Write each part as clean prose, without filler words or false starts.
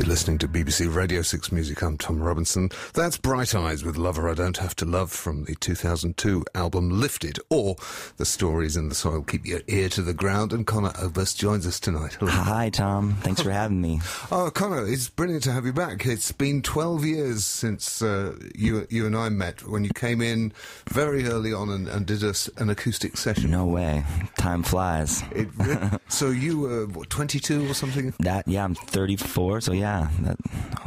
You're listening to BBC Radio 6 Music. I'm Tom Robinson. That's Bright Eyes with Lover I Don't Have to Love from the 2002 album Lifted, or The Stories in the Soil. Keep your ear to the ground. And Conor Oberst joins us tonight. Hello. Hi, Tom. Thanks for having me. Oh, Conor, it's brilliant to have you back. It's been 12 years since you and I met, when you came in very early on and did an acoustic session. No way. Time flies. So you were, what, 22 or something? Yeah, I'm 34, so yeah.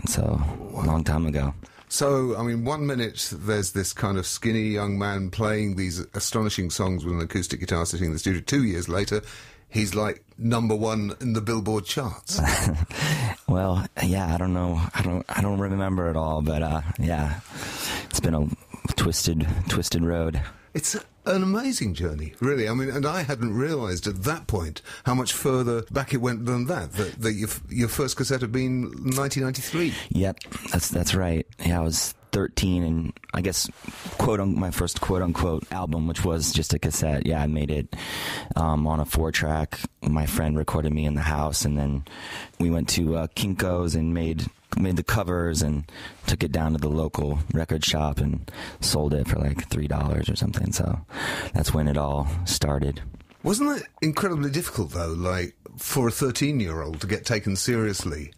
So a long time ago. So, I mean, 1 minute there's this kind of skinny young man playing these astonishing songs with an acoustic guitar sitting in the studio. 2 years later, he's like #1 in the Billboard charts. Well, yeah, I don't know. I don't remember it all, but yeah, it's been a twisted road. It's an amazing journey, really. I mean, and I hadn't realised at that point how much further back it went than that. That your first cassette had been 1993. Yep, that's right. Yeah, I was 13, and I guess my first quote unquote album, which was just a cassette. Yeah, I made it on a 4-track. My friend recorded me in the house, and then we went to Kinko's and made the covers and took it down to the local record shop and sold it for like $3 or something. So that's when it all started. Wasn't it incredibly difficult, though, like, for a 13-year-old to get taken seriously?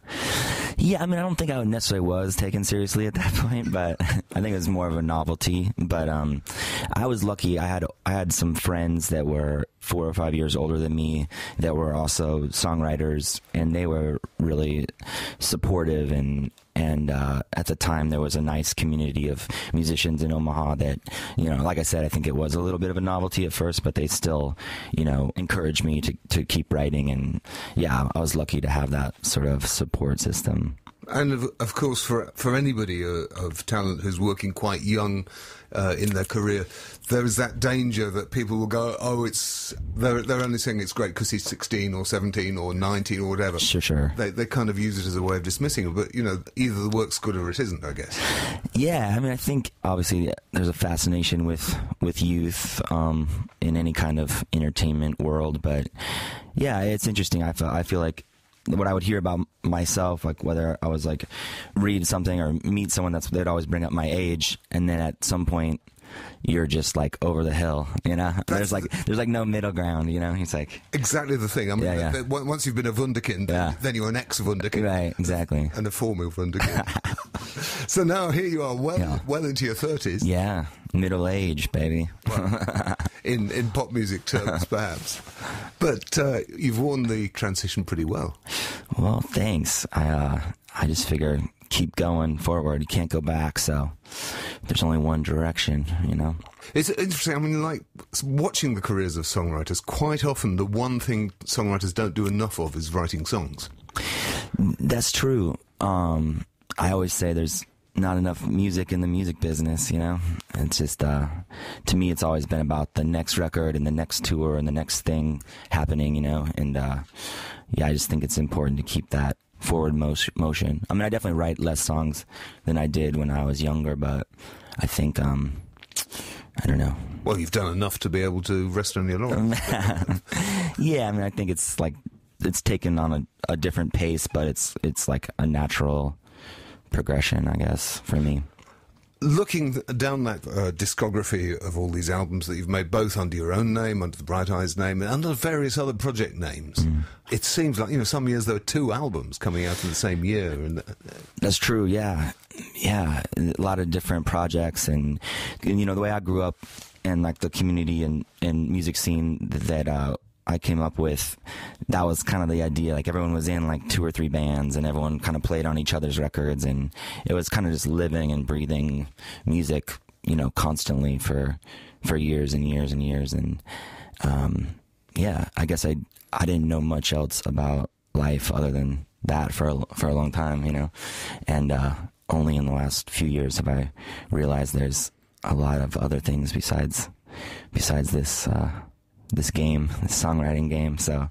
Yeah, I mean, I don't think I necessarily was taken seriously at that point, but I think it was more of a novelty. But I was lucky. I had some friends that were 4 or 5 years older than me that were also songwriters, and they were really supportive. And at the time, there was a nice community of musicians in Omaha that, like I said, I think it was a little bit of a novelty at first, but they still, encouraged me to keep writing. And yeah, I was lucky to have that sort of support system. And of course, for anybody of talent who's working quite young in their career, there is that danger that people will go, "Oh, they're only saying it's great because he's 16 or 17 or 19 or whatever." Sure. They kind of use it as a way of dismissing it, but either the work's good or it isn't, I guess. Yeah, I mean, I think obviously there's a fascination with youth in any kind of entertainment world, but yeah, it's interesting. I feel like what I would hear about myself, like whether I was like read something or meet someone they'd always bring up my age, and then at some point you're just like over the hill, there's like no middle ground, It's like exactly the thing. I mean, once you've been a wunderkind, then you're an ex-wunderkind, right? Exactly, and a former wunderkind. So now here you are, well into your 30s. Yeah, middle age, baby. Well, in pop music terms, perhaps. But you've worn the transition pretty well. Well, thanks. I just figure keep going forward. You can't go back, so there's only one direction, It's interesting. I mean, like, watching the careers of songwriters, quite often the one thing songwriters don't do enough of is writing songs. That's true. I always say there's not enough music in the music business, It's just, to me, it's always been about the next record and the next tour and the next thing happening, And, I just think it's important to keep that forward motion. I mean, I definitely write less songs than I did when I was younger, but I think, I don't know. Well, you've done enough to be able to rest on your laurels. Yeah, I mean, I think it's like, it's taken on a different pace, but it's like a natural progression, I guess, for me. Looking down that discography of all these albums that you've made, both under your own name, under the Bright Eyes name, and under various other project names, it seems like, some years there were 2 albums coming out in the same year. And that's true, yeah. Yeah, a lot of different projects, and the way I grew up and like the community and music scene that I came up with, that was kind of the idea. Like, everyone was in like 2 or 3 bands, and everyone kind of played on each other's records, and it was kind of just living and breathing music, constantly for years and years and years. And I guess I didn't know much else about life other than that for a long time, and only in the last few years have I realized there's a lot of other things besides this game, this songwriting game. So,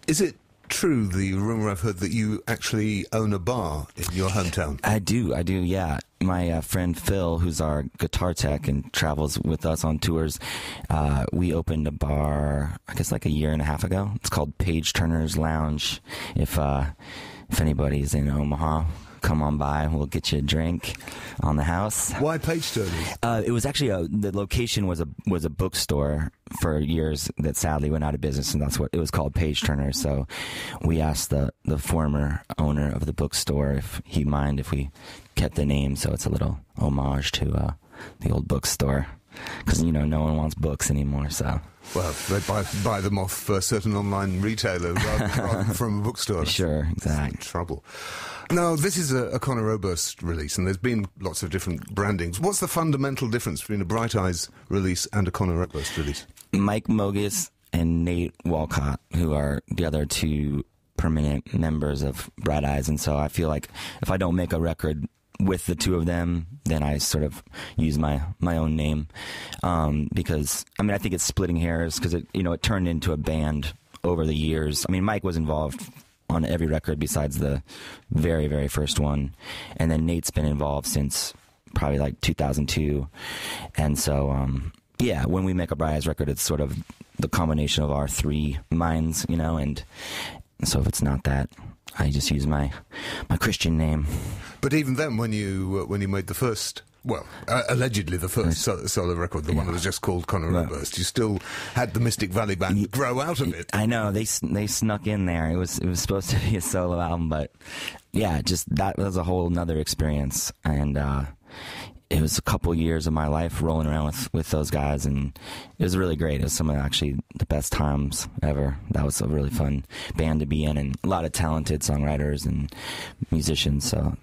is it true, the rumor I've heard, that you actually own a bar in your hometown? I do, yeah. My friend Phil, who's our guitar tech and travels with us on tours, we opened a bar, I guess like a year and a half ago. It's called Page Turner's Lounge. If if anybody's in Omaha, come on by. We'll get you a drink on the house. Why Page Turners? It was actually the location was a bookstore for years that sadly went out of business, and that's what it was called, Page Turners. So we asked the former owner of the bookstore if he'd mind if we kept the name, so it's a little homage to the old bookstore, because no one wants books anymore. So. Well, they buy them off certain online retailers rather than from a bookstore. Sure, exactly. Trouble. Now, this is a Conor Oberst release, and there's been lots of different brandings. What's the fundamental difference between a Bright Eyes release and a Conor Oberst release? Mike Mogis and Nate Walcott, who are the other two permanent members of Bright Eyes, and so I feel like if I don't make a record with the two of them, then I sort of use my own name, because I think it's splitting hairs, because it turned into a band over the years. Mike was involved on every record besides the very, very first one, and then Nate's been involved since probably like 2002, and so yeah, when we make a Bright Eyes record, it's sort of the combination of our three minds, and so if it's not that, I just use my Christian name. But even then, when you made the first, allegedly the first solo record, the one that was just called Conor Oberst, you still had the Mystic Valley Band grow out of it. I know, they snuck in there. It was supposed to be a solo album, but yeah, just that was a whole nother experience, and it was a couple years of my life rolling around with those guys, and it was really great. It was some of actually the best times ever. That was a really fun band to be in, and a lot of talented songwriters and musicians, so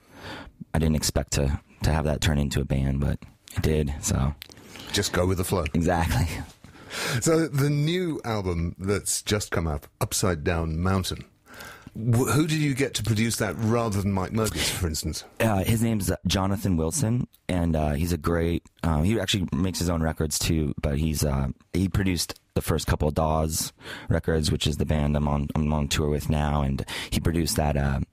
I didn't expect to have that turn into a band, but it did, so. Just go with the flow. Exactly. So the new album that's just come up, Upside Down Mountain, who did you get to produce that rather than Mike Mogis, for instance? His name's Jonathan Wilson, and he's a great... he actually makes his own records too, but he produced the first couple of Dawes records, which is the band I'm on tour with now, and he produced that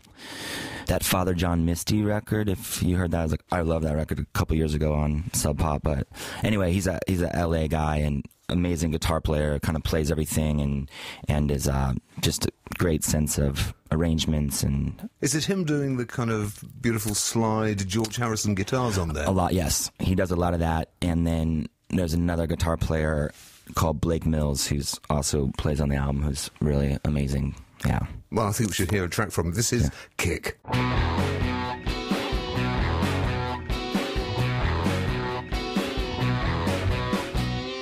Father John Misty record. If you heard that, I love that record a couple years ago on Sub Pop. But anyway, he's a LA guy and amazing guitar player, kind of plays everything, and is just a great sense of arrangements. And is it him doing the kind of beautiful slide George Harrison guitars on there? A lot, yes. He does a lot of that, and then there's another guitar player called Blake Mills who's also plays on the album, who's really amazing. Yeah. Well, I think we should hear a track from him. This is Kick.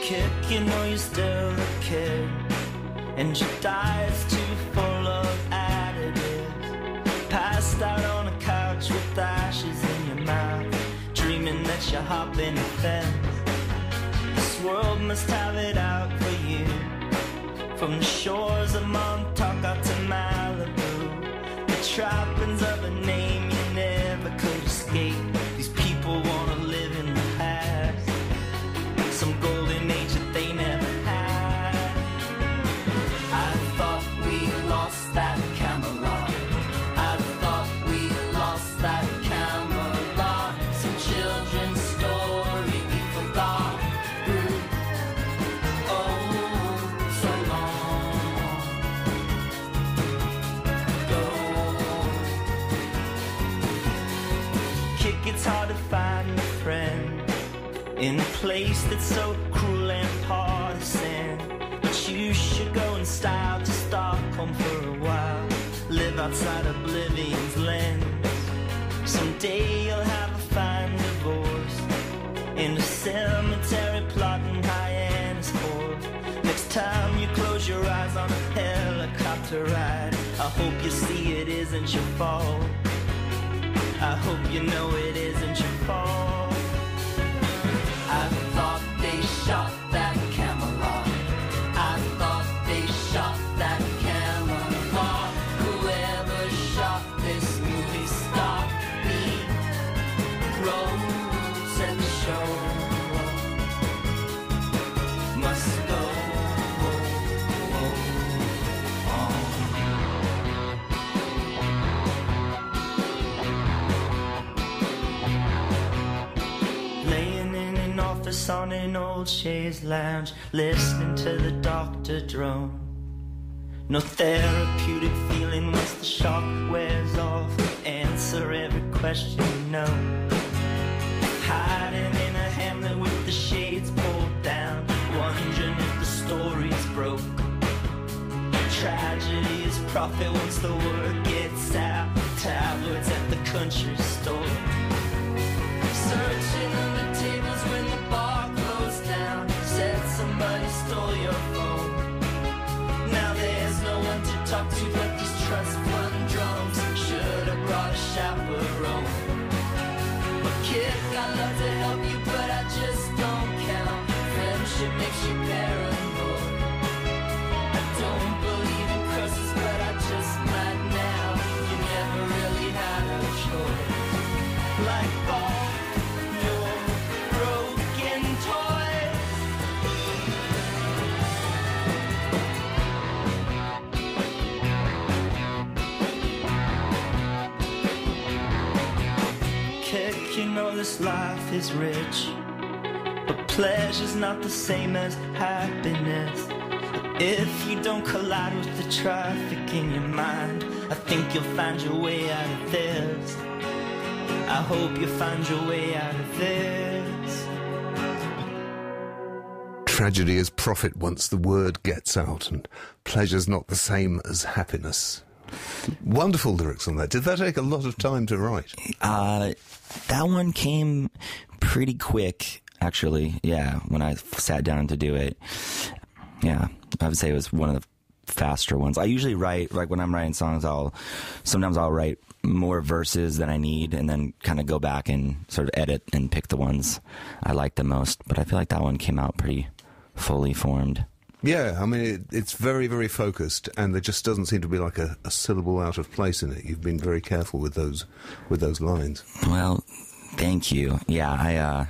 Kick, you're still a kid, and your diet's too full of additives. Passed out on a couch with ashes in your mouth, dreaming that you're hopping a fence. This world must have it out for you. From the shores of Montauk out to Malibu, the trappings of a name you never could escape. These people wanna live in the past, some golden age that they never had. I thought we lost that Camelot. I thought we lost that Camelot. Some children's story we forgot. It's hard to find a friend in a place that's so cruel and partisan. But you should go in style to Stockholm for a while, live outside oblivion's lens. Someday you'll have a fine divorce in a cemetery plotting Hyannis Falls. Next time you close your eyes on a helicopter ride, I hope you see it isn't your fault. I hope you know it isn't your fault. I thought they shot that Camelot. I thought they shot that Camelot. Whoever shot this movie stopped me. Rose at the show must go on. On an old chaise lounge, listening to the doctor drone. No therapeutic feeling once the shock wears off. Answer every question you know. Hiding in a hamlet with the shades pulled down, wondering if the story's broke. Tragedy is profit once the word gets out. Tabloids at the country store. Searching under tables when the bar closed down. Said somebody stole your phone. Now there's no one to talk to but these trust fund drums. Should've brought a chaperone. But kid, I love to help you, but I just don't count. Friendship makes you paranoid. I don't believe in curses, but I just might now. You never really had a choice. Like all your broken toys. Kick, you know this life is rich, but pleasure's not the same as happiness. If you don't collide with the traffic in your mind, I think you'll find your way out of this. I hope you find your way out of this. Tragedy is profit once the word gets out, and pleasure's not the same as happiness. Wonderful lyrics on that. Did that take a lot of time to write? That one came pretty quick, actually. Yeah, when I sat down to do it. Yeah, I would say it was one of the faster ones. I usually write, like when I'm writing songs, sometimes I'll write more verses than I need and then kind of go back and sort of edit and pick the ones I like the most. But I feel like that one came out pretty fully formed. Yeah, I mean, it's very, very focused, and there just doesn't seem to be like a syllable out of place in it. You've been very careful with those lines. Well, thank you. Yeah,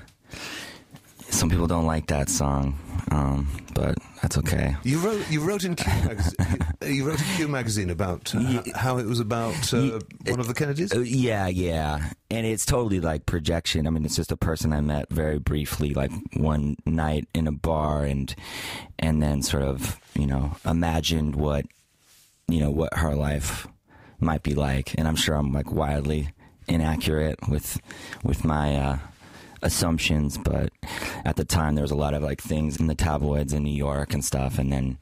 some people don't like that song, but that's okay. You wrote in Q magazine. You wrote in Q magazine about how it was about one of the Kennedys. Yeah, and it's totally like projection. I mean, it's just a person I met very briefly, like one night in a bar, and then sort of imagined what her life might be like. And I'm sure I'm like wildly inaccurate with my assumptions, but at the time there was a lot of like things in the tabloids in New York and stuff, and then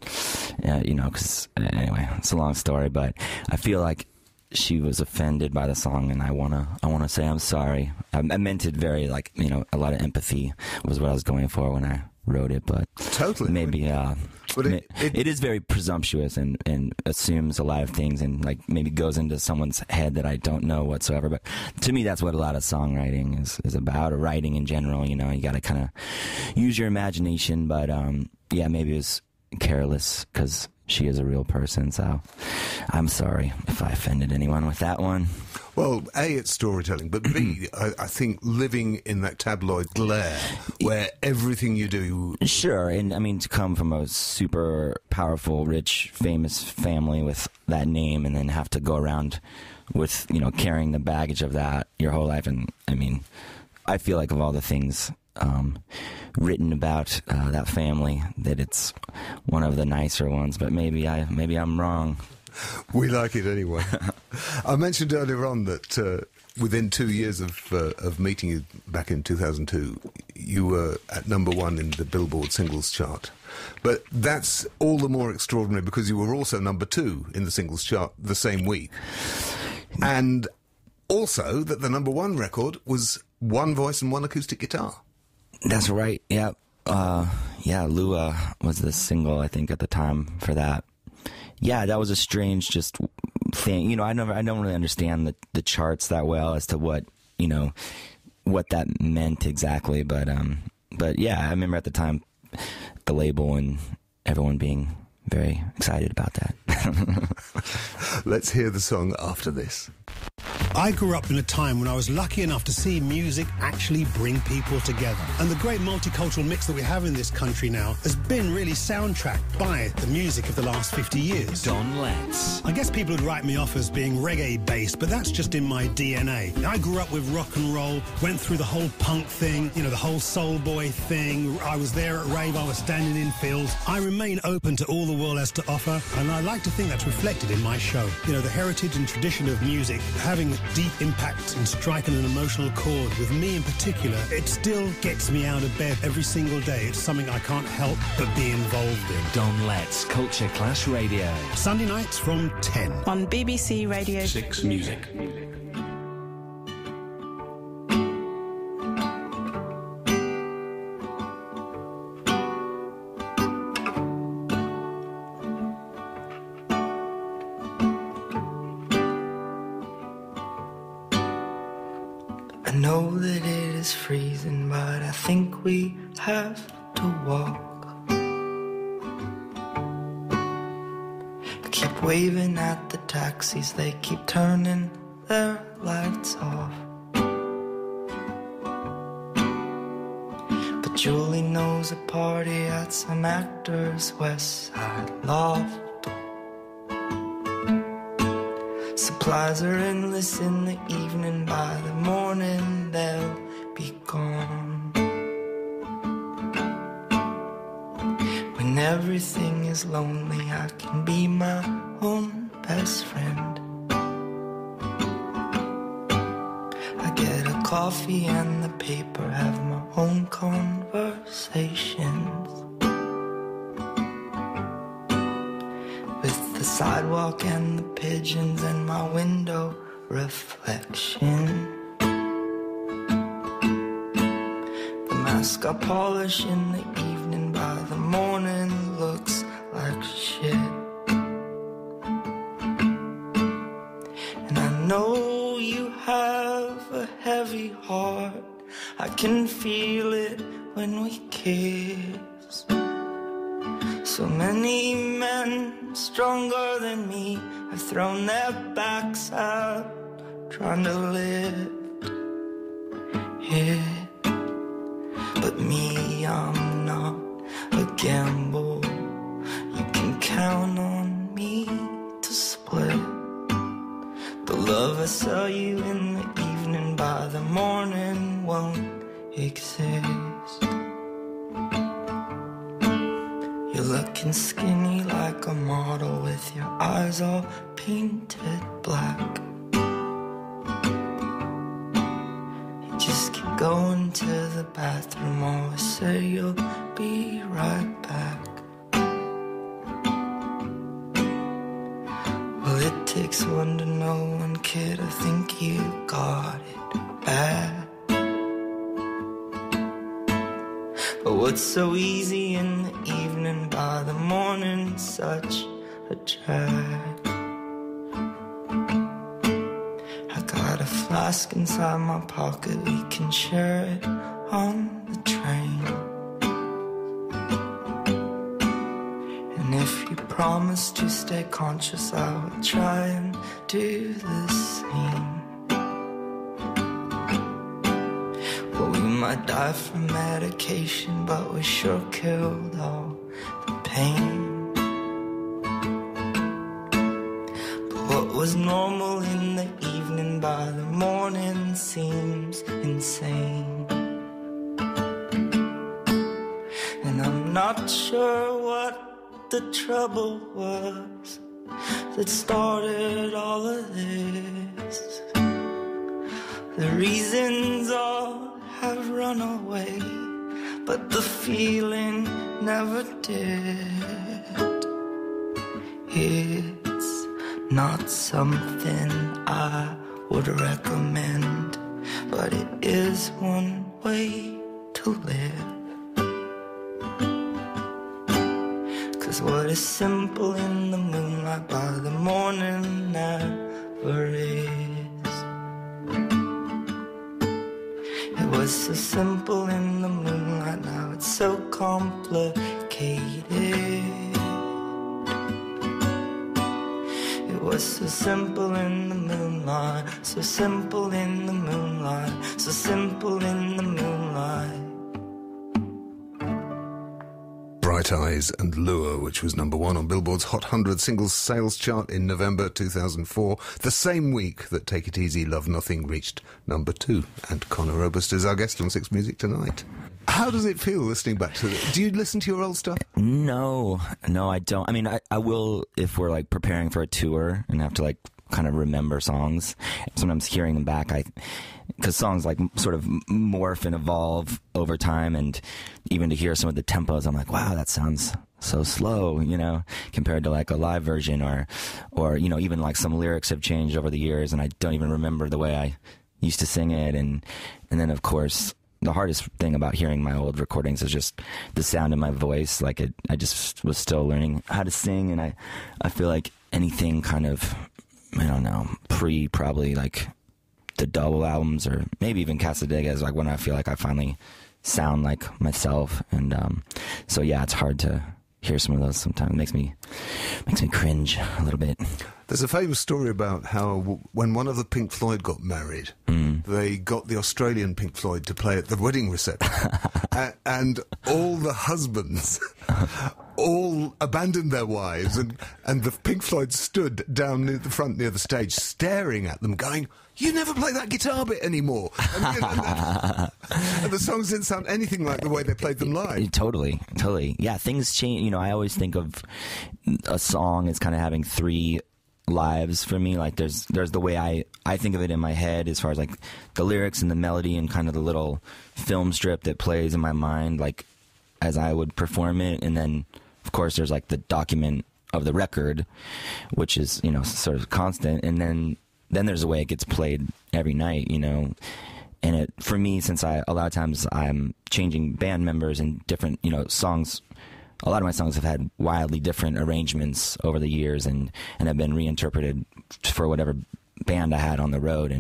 because anyway, it's a long story, but I feel like she was offended by the song, and I wanna say I'm sorry. I meant it very like a lot of empathy was what I was going for when I wrote it, but totally maybe but it is very presumptuous and assumes a lot of things, and like maybe goes into someone's head that I don't know whatsoever. But to me, that's what a lot of songwriting is about, or writing in general. You got to kind of use your imagination. But yeah, maybe it was careless because she is a real person. So I'm sorry if I offended anyone with that one. Well, A, it's storytelling, but B, I think living in that tabloid glare where everything you do... Sure, and I mean, to come from a super powerful, rich, famous family with that name and then have to go around with, carrying the baggage of that your whole life. And I mean, I feel like of all the things written about that family, that it's one of the nicer ones, but maybe I'm wrong. We like it anyway. I mentioned earlier on that within 2 years of meeting you back in 2002, you were at #1 in the Billboard singles chart. But that's all the more extraordinary because you were also #2 in the singles chart the same week. And also that the #1 record was one voice and one acoustic guitar. That's right, yeah. Lua was the single, I think, at the time for that. Yeah, that was a strange just thing. I don't really understand the charts that well as to what that meant exactly. But yeah, I remember at the time the label and everyone being very excited about that. Let's hear the song after this. I grew up in a time when I was lucky enough to see music actually bring people together. And the great multicultural mix that we have in this country now has been really soundtracked by the music of the last 50 years. Don Letts. I guess people would write me off as being reggae-based, but that's just in my DNA. I grew up with rock and roll, went through the whole punk thing, you know, the whole soul boy thing. I was there at rave, I was standing in fields. I remain open to all the world has to offer, and I like to think that's reflected in my show. You know, the heritage and tradition of music having deep impact and striking an emotional chord with me in particular, it still gets me out of bed every single day. It's something I can't help but be involved in. Don Letts, Culture Clash Radio. Sunday nights from 10. On BBC Radio 6 Music. I know that it is freezing, but I think we have to walk. I keep waving at the taxis, they keep turning their lights off. But Julie knows a party at some actor's West Side loft. Supplies are endless in the evening, by the morning they'll be gone. When everything is lonely, I can be my own best friend. I get a coffee and the paper, have my own conversations. With the sidewalk and the pigeons and my window reflection. The mask I polish in the evening, by the morning looks like shit. And I know you have a heavy heart, I can feel it when we kiss. So many men stronger than me have thrown their backs out, trying to lift it. But me, I'm not a gamble. You can count on me to split the love I sell you in the evening, by the morning won't exist. You're looking skinny like a model with your eyes all painted black. You just keep going to the bathroom, always say you'll be right back. Well, it takes one to know one, kid, I think you got it bad. But what's so easy in the evening, by the morning such a drag. I got a flask inside my pocket, we can share it on the train. And if you promise to stay conscious, I will try and do the same. Well, we might die from medication, but we sure killed all the pain. But what was normal in the evening, by the morning seems insane. And I'm not sure what the trouble was that started all of this. The reasons all have run away, but the feeling never did. It's not something I would recommend, but it is one way to live. 'Cause what is simple in the moonlight, by the morning never is. It was so simple in the moonlight, now it's so complicated. It was so simple in the moonlight, so simple in the moonlight, so simple in the moonlight. Bright Eyes and Lure, which was number 1 on Billboard's Hot 100 singles sales chart in November 2004, the same week that Take It Easy, Love Nothing reached number 2. And Conor Oberst is our guest on Six Music tonight. How does it feel listening back to it? Do you listen to your old stuff? No, I don't. I mean, I will if we're like preparing for a tour and have to like kind of remember songs. Sometimes hearing them back, because songs like sort of morph and evolve over time, and even to hear some of the tempos, I'm like, wow, that sounds so slow, you know, compared to like a live version, or you know, even like some lyrics have changed over the years, and I don't even remember the way I used to sing it, and then of course the hardest thing about hearing my old recordings is just the sound of my voice. Like I just was still learning how to sing, and I feel like anything kind of, I don't know, probably like the double albums, or maybe even Casadega is like when I feel like I finally sound like myself. And so yeah, it's hard to hear some of those sometimes. It makes me cringe a little bit. There's a famous story about how when one of the Pink Floyd got married, they got the Australian Pink Floyd to play at the wedding reception. And all the husbands all abandoned their wives, and the Pink Floyd stood down near the front near the stage staring at them going, "You never play that guitar bit anymore." And the songs didn't sound anything like the way they played them live. Totally. Yeah, things change. You know, I always think of a song as kind of having 3 lives for me. Like there's the way I think of it in my head, as far as like the lyrics and the melody and kind of the little film strip that plays in my mind, like as I would perform it. And then of course there's like the document of the record, which is, you know, sort of constant. And then there's a way it gets played every night, you know. And it, for me, since a lot of times I'm changing band members and different, you know, songs, a lot of my songs have had wildly different arrangements over the years, and have been reinterpreted for whatever band I had on the road.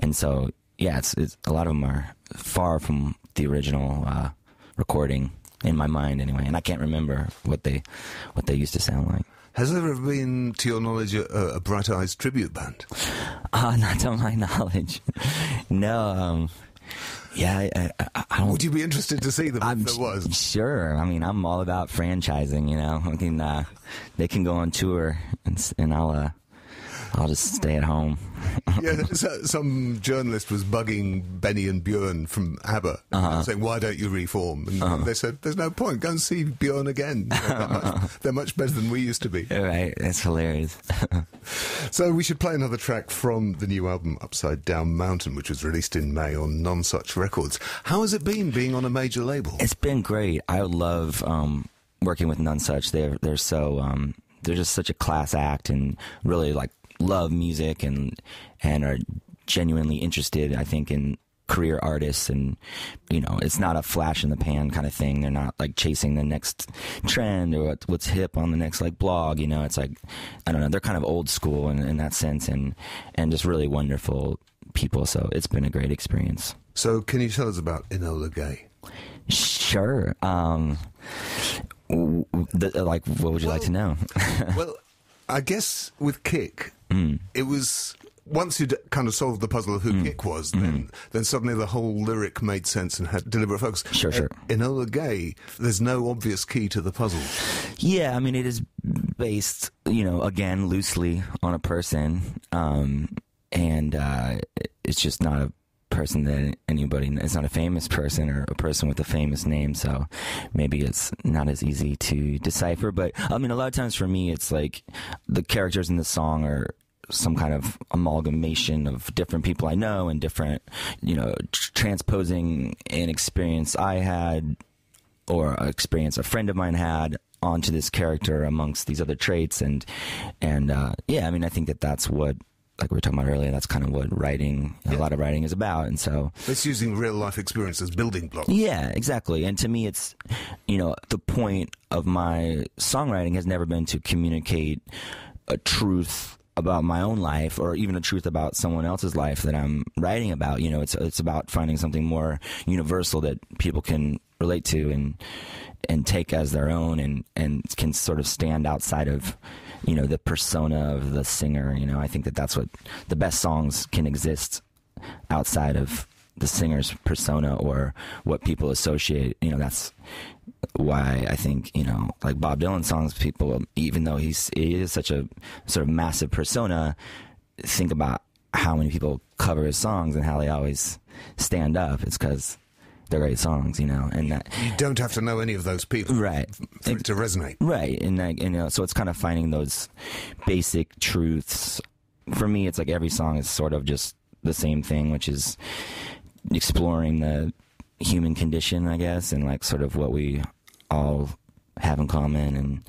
And so, yeah, it's a lot of them are far from the original recording in my mind anyway. And I can't remember what they used to sound like. Has there ever been, to your knowledge, a Bright Eyes tribute band? Not to my knowledge. No. Yeah, I don't. Would you be interested to see them if there was? Sure. I mean, I'm all about franchising, you know. I mean, they can go on tour, and I'll just stay at home. Yeah, some journalist was bugging Benny and Björn from ABBA, saying, "Why don't you reform?" And they said, "There's no point. Go and see Björn again. They're much better than we used to be." Right, that's hilarious. So we should play another track from the new album, Upside Down Mountain, which was released in May on None Such Records. How has it been being on a major label? It's been great. I love working with None Such. They're so they're just such a class act, and really like love music and are genuinely interested, I think, in career artists. And, you know, it's not a flash in the pan kind of thing. They're not like chasing the next trend or what's hip on the next like blog, you know. It's like, I don't know, they're kind of old school in that sense, and just really wonderful people. So it's been a great experience. So can you tell us about Enola Gay? Sure. Like, what would you like to know? Well, I guess with Kick, it was, once you'd kind of solved the puzzle of who Kick was, then suddenly the whole lyric made sense and had deliberate focus. Sure. Enola Gay, there's no obvious key to the puzzle. Yeah, I mean, it is based, you know, again, loosely on a person, and it's just not a person that anybody, it's not a famous person or a person with a famous name, so maybe it's not as easy to decipher. But I mean, a lot of times for me, it's like the characters in the song are some kind of amalgamation of different people I know, and different, you know, transposing an experience I had or an experience a friend of mine had onto this character amongst these other traits. And yeah, I mean, I think that's what, like we were talking about earlier, that's kind of what writing, a lot of writing is about. And so it's using real life experience as building blocks. Yeah, exactly. And to me, it's, you know, the point of my songwriting has never been to communicate a truth about my own life, or even a truth about someone else's life that I'm writing about. You know, it's about finding something more universal that people can relate to and take as their own, and can sort of stand outside of the persona of the singer. I think that's what the best songs can exist outside of the singer's persona or what people associate. That's why I think, like Bob Dylan songs, people, even though he is such a sort of massive persona, think about how many people cover his songs and how they always stand up. It's because they're great songs, and that you don't have to know any of those people, right, for it to resonate, right? And so it's kind of finding those basic truths. For me, it's like every song is sort of just the same thing, which is exploring the human condition, I guess, and like sort of what we all have in common, and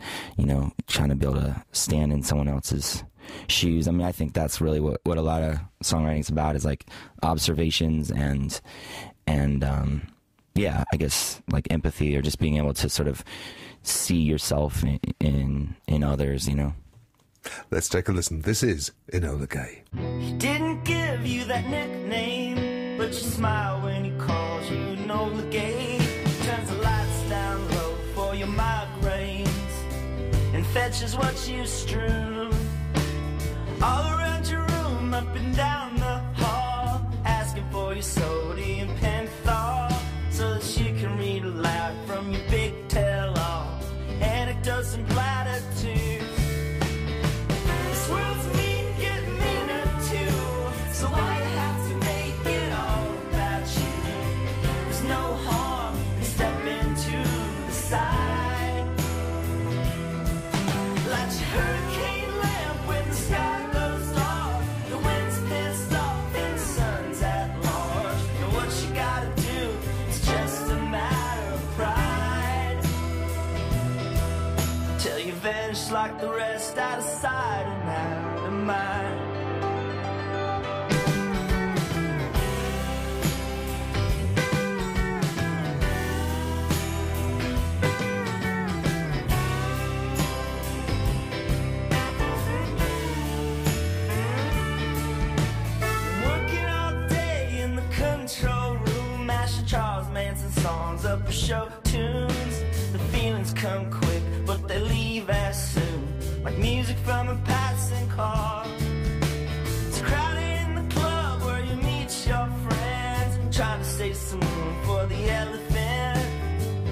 trying to be able to stand in someone else's shoes. I mean, I think that's really what a lot of songwriting is about, is like observations and yeah, I guess like empathy, or just being able to sort of see yourself in others, Let's take a listen. This is Enola Gay. He didn't give you that nickname, but you smile when he calls you Enola Gay. Turns the lights down low for your migraines and fetches what you strew all around your room, up and down the hall, asking for your sodium penthol so that you can read aloud from your big tell-all, anecdotes and platitudes. This world's mean, get meaner too, so why you have to make it all about you? There's no harm in stepping to the side. Light your hurricane lamp when the sky goes dark, the wind's pissed off and the sun's at large. And what you gotta do is just a matter of pride, till you vanish like the rest, out of sight and out of mind. Working all day in the control room, mashing Charles Manson songs up for show tunes. The feelings come quick, but they leave as soon, like music from a passing car. It's crowded in the club where you meet your friends, trying to save some room for the elephant.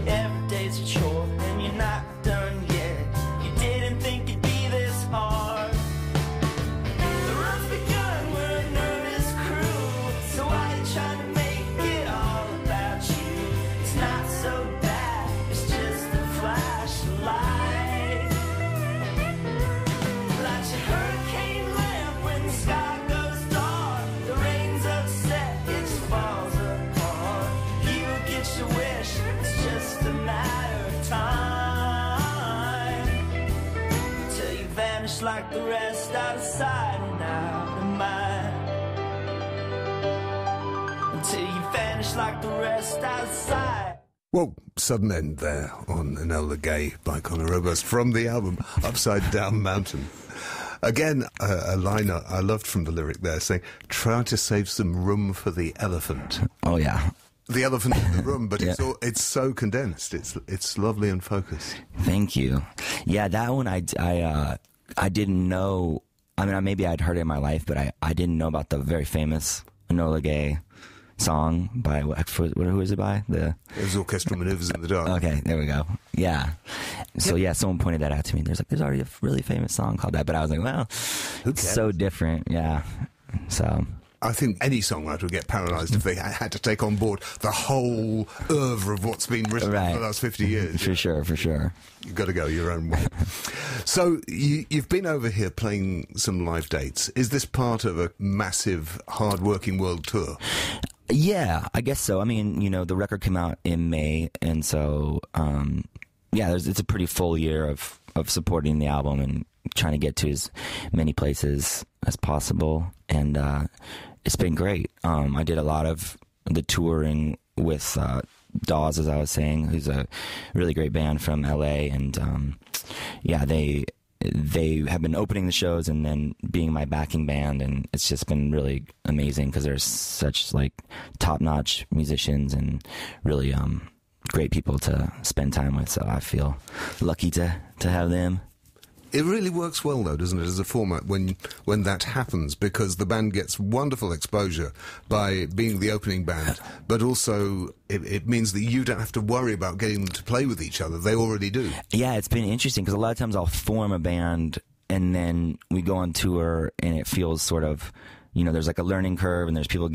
Every day's a chore and you're not done yet. You didn't think it'd be this hard. The run's begun, we're a nervous crew, so why you trying to make it all about you? It's not so bad, it's just a flashlight. Light your hurricane lamp when the sky goes dark, the rain's upset, it just falls apart. You will get your wish, it's just a matter of time, till you vanish like the rest, out of sight and out of mind. Until you vanish like the rest, out of sight. Whoa, sudden end there on Enola Gay by Conor Oberst from the album Upside Down Mountain. Again, a line I loved from the lyric there, saying, try to save some room for the elephant. Oh yeah. The elephant in the room, but Yeah. it's so condensed. It's lovely and focused. Thank you. Yeah, that one I didn't know. I mean, maybe I'd heard it in my life, but I didn't know about the very famous Enola Gay song by who is it by? It was Orchestral Maneuvers in the Dark. Okay, there we go. Yeah. So yeah, someone pointed that out to me. There's already a really famous song called that, but I was like, well, Who it's cares? so different. Yeah. So I think any songwriter would get paralysed if they had to take on board the whole oeuvre of what's been written Right. for the last 50 years. for sure. You've got to go your own way. So you've been over here playing some live dates. Is this part of a massive, hard-working world tour? Yeah, I guess so. I mean, the record came out in May, and so yeah, it's a pretty full year of supporting the album and trying to get to as many places as possible, and it's been great. I did a lot of the touring with Dawes, as I was saying, who's a really great band from LA, and yeah, they have been opening the shows and then being my backing band, and it's just been really amazing because they're such like top-notch musicians and really great people to spend time with. So I feel lucky to have them. It really works well, though, doesn't it, as a format when that happens, because the band gets wonderful exposure by being the opening band, but also it means that you don't have to worry about getting them to play with each other. They already do. Yeah, it's been interesting, because a lot of times I'll form a band, and then we go on tour, and it feels sort of, there's like a learning curve, and there's people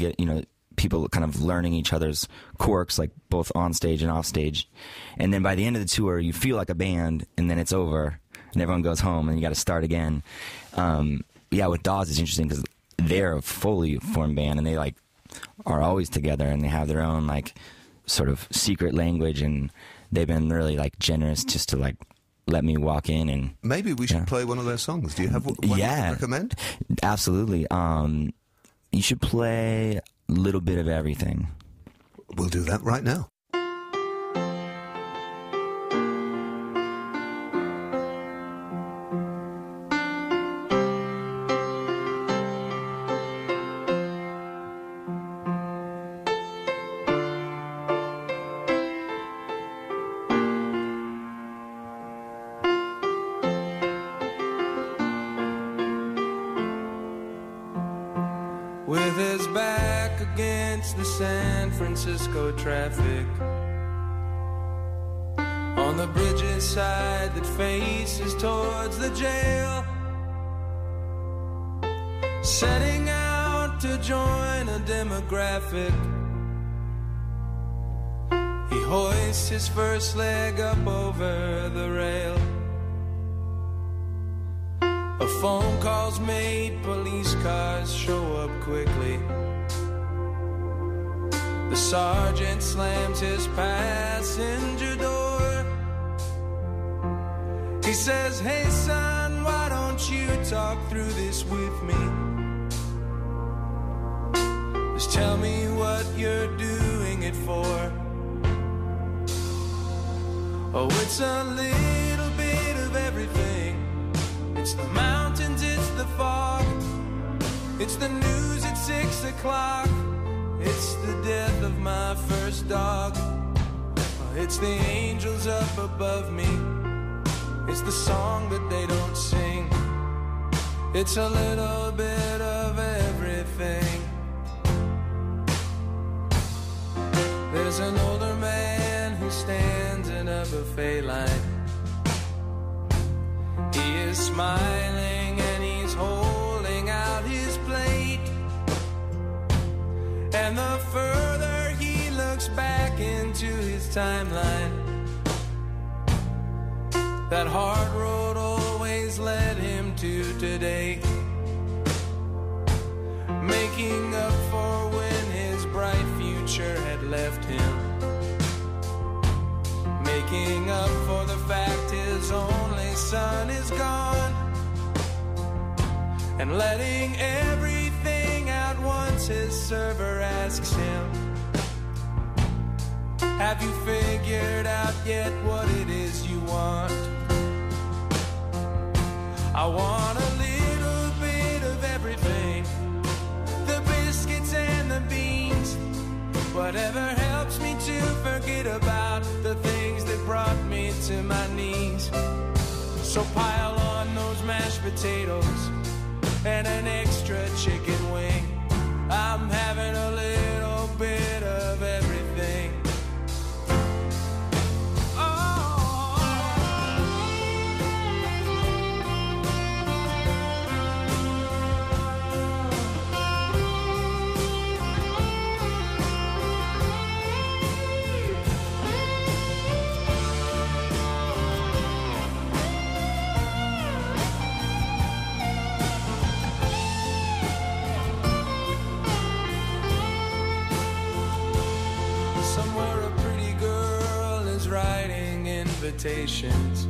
people kind of learning each other's quirks, like both on stage and off stage. And then by the end of the tour, you feel like a band, and then it's over, and everyone goes home, and you got to start again. With Dawes, it's interesting because they're a fully formed band, and they like are always together, and they have their own like sort of secret language, and they've been really like generous just to like let me walk in. And maybe we should play one of their songs. Do you have one you recommend? Absolutely. You should play Little Bit of Everything. We'll do that right now. With his back against the San Francisco traffic, on the bridge's side that faces towards the jail, setting out to join a demographic, he hoists his first leg up over the rail. A phone call's made, police cars show up quickly. The sergeant slams his passenger door. He says, "Hey son, why don't you talk through this with me? Just tell me what you're doing it for." Oh, it's a little bit of everything. It's the mountains, it's the fog, it's the news at 6 o'clock, it's the death of my first dog, it's the angels up above me, it's the song that they don't sing, it's a little bit of everything. There's an older man who stands in a buffet line. He is smiling and he's holding out his plate. And the further he looks back into his timeline, that hard road always led him to today, making up for when his bright future had left him, making up for the fact his only son is gone, and letting everything out once his server asks him, "Have you figured out yet what it is you want?" I want a little bit of everything, the biscuits and the beans, whatever helps me to forget about the things that brought me to my knees. So pile on those mashed potatoes and an extra chicken wing. I'm having a little bit of everything. Somewhere a pretty girl is writing invitations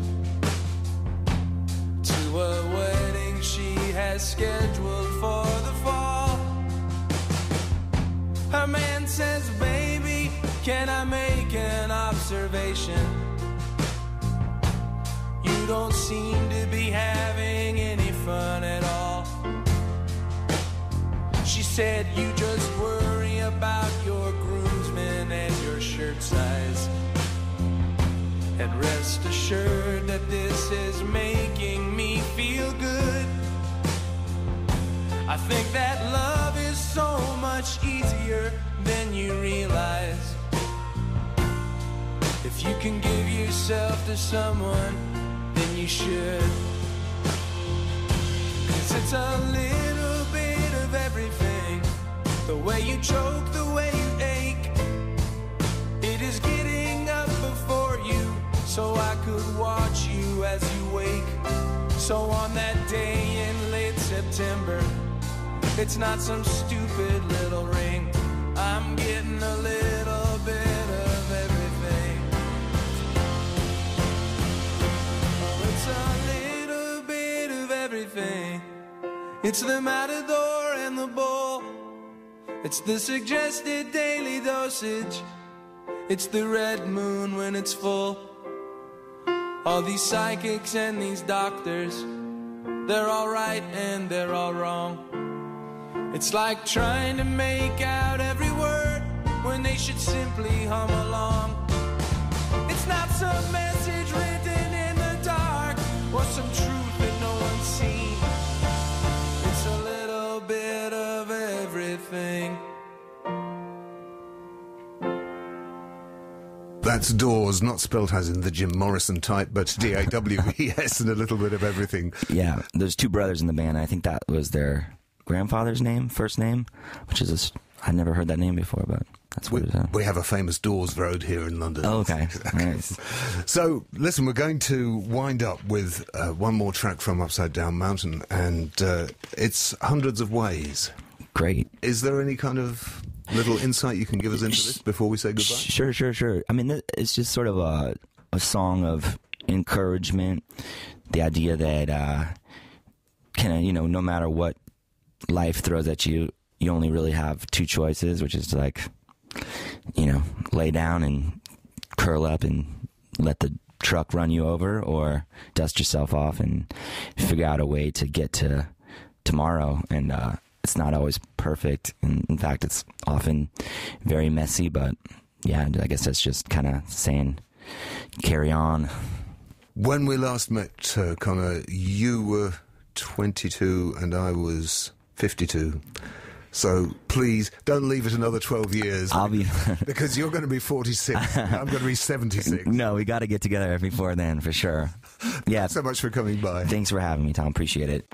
to a wedding she has scheduled for the fall. Her man says, "Baby, can I make an observation? You don't seem to be having any fun at all." She said, "You just worry about your groomsmen and your shirt size, and Rest assured that this is making me feel good. I think that love is so much easier than you realize. If you can give yourself to someone, then you should. 'Cause it's a little bit of everything. The way you choke, the way you ache. It is getting up before you, so I could watch you as you wake. So on that day in late September, it's not some stupid little ring. I'm getting a little bit of everything. Oh, it's a little bit of everything. It's the matador and the bull. It's the suggested daily dosage. It's the red moon when it's full. All these psychics and these doctors, they're all right and they're all wrong. It's like trying to make out every word when they should simply hum along. It's not some message written in the dark or some truth that no one's seen. It's a little bit of everything. That's Dawes, not spelt as in the Jim Morrison type, but D-A-W-E-S and a little bit of everything. Yeah, there's two brothers in the band. I think that was their grandfather's name, first name, which is I'd never heard that name before, but that's what it is. We have a famous Dawes Road here in London. Oh, okay. Nice. So, listen, we're going to wind up with one more track from Upside Down Mountain, and it's Hundreds of Ways. Great. Is there any kind of little insight you can give us into this before we say goodbye? Sure. I mean, it's just sort of a song of encouragement. The idea that, no matter what life throws at you, you only really have two choices, which is to, like, lay down and curl up and let the truck run you over, or dust yourself off and figure out a way to get to tomorrow. And it's not always perfect. In fact, it's often very messy, but yeah, I guess that's just kind of saying carry on. When we last met, Conor, you were 22 and I was 52. So please don't leave it another 12 years. I'll be because you're going to be 46. I'm going to be 76. No, we got to get together before then for sure. Yeah. Thanks so much for coming by. Thanks for having me, Tom. Appreciate it.